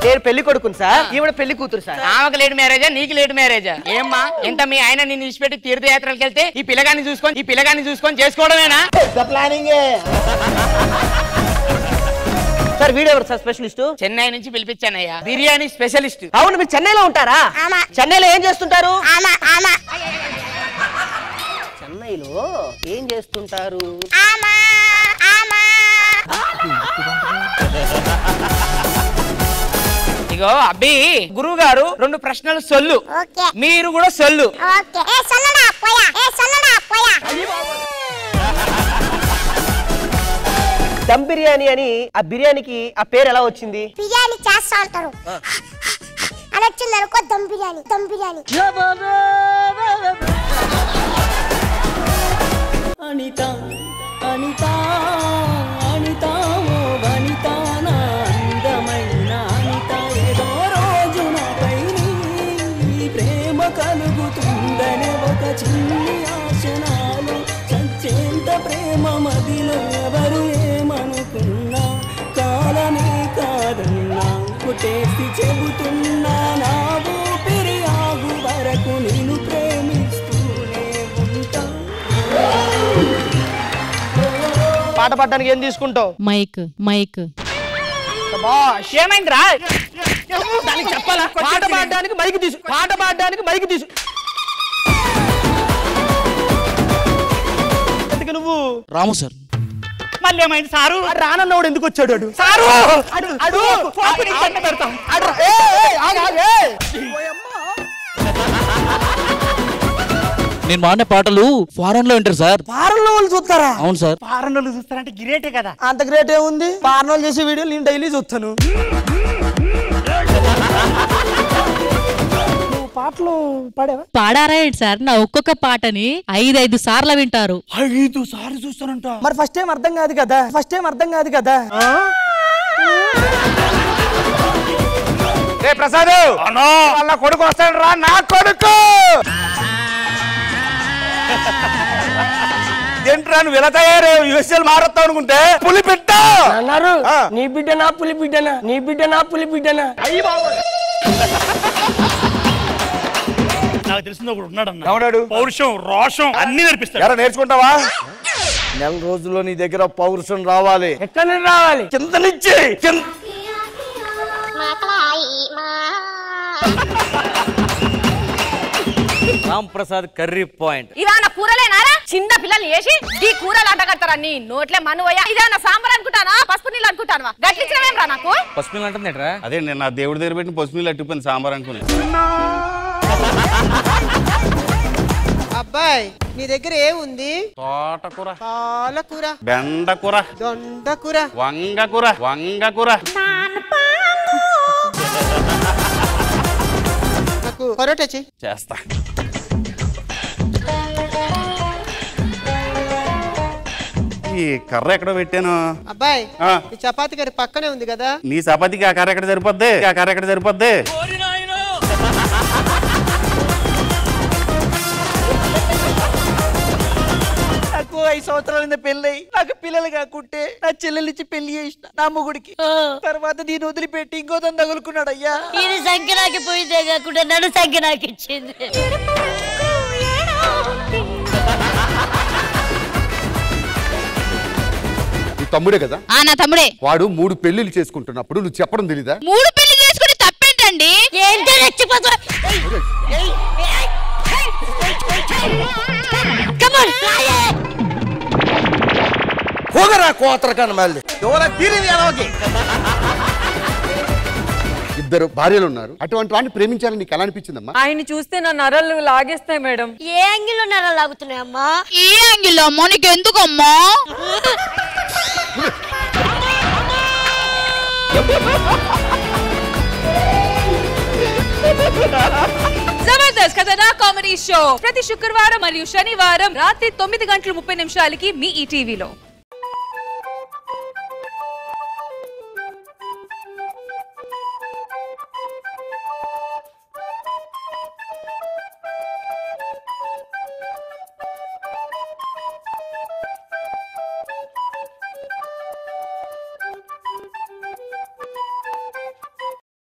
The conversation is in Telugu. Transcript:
నేను పెళ్లి కొడుకుని సార్, ఈవిడ పెళ్లి కూతురు సార్. ఆమెకు లేట్ మ్యారేజా, నీకు లేట్ మ్యారేజా? ఏమ్మా ఎంత మీ ఆయన నిన్ను ఇచ్చిపెట్టి తీర్థయాత్రలకు వెళ్తే ఈ పిల్లగాన్ని చూసుకొని చేసుకోవడమేనా? Planning sir. వీడియో ఎవరు సార్ స్పెషలిస్ట్? చెన్నై నుంచి పిలిపించానయ్యా, బిర్యానీ స్పెషలిస్ట్. అవును, మీరు చెన్నైలో ఉంటారా? చెన్నైలో ఏం చేస్తుంటారు? చెన్నైలో ఏం చేస్తుంటారు? ఇగో అబ్బి, గురువు గారు 2 ప్రశ్నలు సొల్లు, మీరు కూడా సొల్లు. దమ్ బిర్యానీ అని ఆ బిర్యానీకి ఆ పేరు ఎలా వచ్చింది? బిర్యానీ చేస్తా ఉంటారు అని వచ్చింది అనుకో, దమ్ బిర్యానీ. అనిత అనిత అనిత ఓ వనిత నా అందమైన అనిత, ఏదో రోజు నాపై నీ ప్రేమ కలుగుతుందనే ఒక చిన్ని ఆశనాలు, చచ్చేంత ప్రేమ మదిలో ఎవరు ఏమనుకున్నా, కాలమే కాదన్నా కుటేసి చెబుతున్నా, నా ఊపిరి ఆగు వరకు నేను ప్రేమిస్తూనే ఉంటా. పాట పాడడానికి ఏం తీసుకుంటావు? మైక్. ఏమైందిరా? దానికి చెప్పాలా? పాట పాడడానికి మైక్ తీసు. ఎందుకు నువ్వు? రాము సార్. మళ్ళీ ఏమైంది సారు? రానన్నవాడు ఎందుకు వచ్చాడు? అడు సారు నేను పాడిన పాటలు ఫారెన్ లో వింటారు సార్. ఫారెన్ లో వాళ్ళు చూస్తారా? అవును సార్. ఫారెన్ వాళ్ళు చూస్తారంటే గ్రేటే కదా. అంత గ్రేట్ ఏముంది? ఫారెన్ వాళ్ళు చేసే వీడియోలు నేను డైలీ చూస్తాను. పాటలు పాడారా ఏంటి సార్? నా ఒక్కొక్క పాటని 5 సార్లు వింటారు. 5 సార్లు చూస్తానంట. మరి ఫస్ట్ టైం అర్థం కాదు కదా. రే ప్రసాద్, వాళ్ళ కొడుకు వస్తాడు రా, నా కొడుకు. ఏంట్రా నువ్వు ఎలా తయారయ్యావు? యూఎస్ఎల్ మారుతావు అనుకుంటే పులి బిడ్డ అన్నారు. నీ బిడ్డనా పులి బిడ్డనా? అయ్యి బాబు, నాకు తెలిసిన ఒకడు ఉన్నాడన్న. ఎవడాడు? పౌరుషం, రోషం అన్ని నేర్పిస్తాడు. ఎలా నేర్చుకుంటావా? నెల రోజుల్లో నీ దగ్గర పౌరుషం రావాలి. ఎక్కడ నుండి రావాలి? కింద నుంచి. Ram Prasad curry point. ఇదానా కూరలేనారా? చిన్న పిల్లల్ని వేసి ఈ కూరలు అంటగడతారా? నీ నోట్లే మనువయ్యా. ఇదేనా సాంబార్ అనుకుంటానా, పసుపు నీళ్ళు అనుకుంటానా? గట్లిచ్చినవేం రా నాకు? పసుపు నీళ్ళు అంటుందేట్రా? అదే నేను నా దేవుడి దగ్గర పెట్టిన పసుపు నీళ్ళు అట్టుకుని సాంబార్ అనుకుని. అబ్బాయి నీ దగ్గర ఏముంది? తోటకూర, పాలకూర, బెండకూర, దొండకూర, వంగకూర. నాకు పరోటా చెయ్యి. చేస్తా. ఈ కర్ర ఎక్కడ పెట్టాను? అబ్బాయి ఈ చపాతి గారి పక్కనే ఉంది కదా. నీ చపాతీకి ఆ కర్ర ఎక్కడ సరిపోద్ది? నాకు 5 సంవత్సరాల పెళ్ళి, నాకు పిల్లలు కాకుంటే నా చెల్లెలిచ్చి పెళ్లి చేసిన నా మొగుడికి. తర్వాత దీన్ని వదిలిపెట్టి ఇంకో తను తగులుకున్నాడు. అయ్యా, ఇది సంఖ్యనాకి పోయిందే కాకుండా నన్ను సంఖ్యనాకి ఇచ్చింది. తమ్ముడే కదా? నా తమ్ముడే. వాడు 3 పెళ్లిళ్ళు చేసుకుంటున్నప్పుడు నువ్వు చెప్పడం తెలీదా? 3 పెళ్లి చేసుకుని తప్పేంటండి? ఏంటో రెచ్చిపోతా. ಹೋಗರಾ ಕೋತ್ರಕನ ಮೇಲೆ ఇద్దరు భార్యలు ఉన్నారు. అటువంటి వాడిని ప్రేమించాలని నీకు ఎలా అనిపించిందమ్మా? ఆయన చూస్తే నా నరలు లాగేస్తాయి మేడం. ఏ యాంగిల్ లో నరలు లాగుతున్నాయమ్మా? ఈ యాంగిల్ అమ్మా, నీకు ఎందుకమ్మా? జబర్దస్త్ కథనా కామెడీ షో ప్రతి శుక్రవారం మరియు శనివారం రాత్రి 9:30 మీ ఈటీవీలో.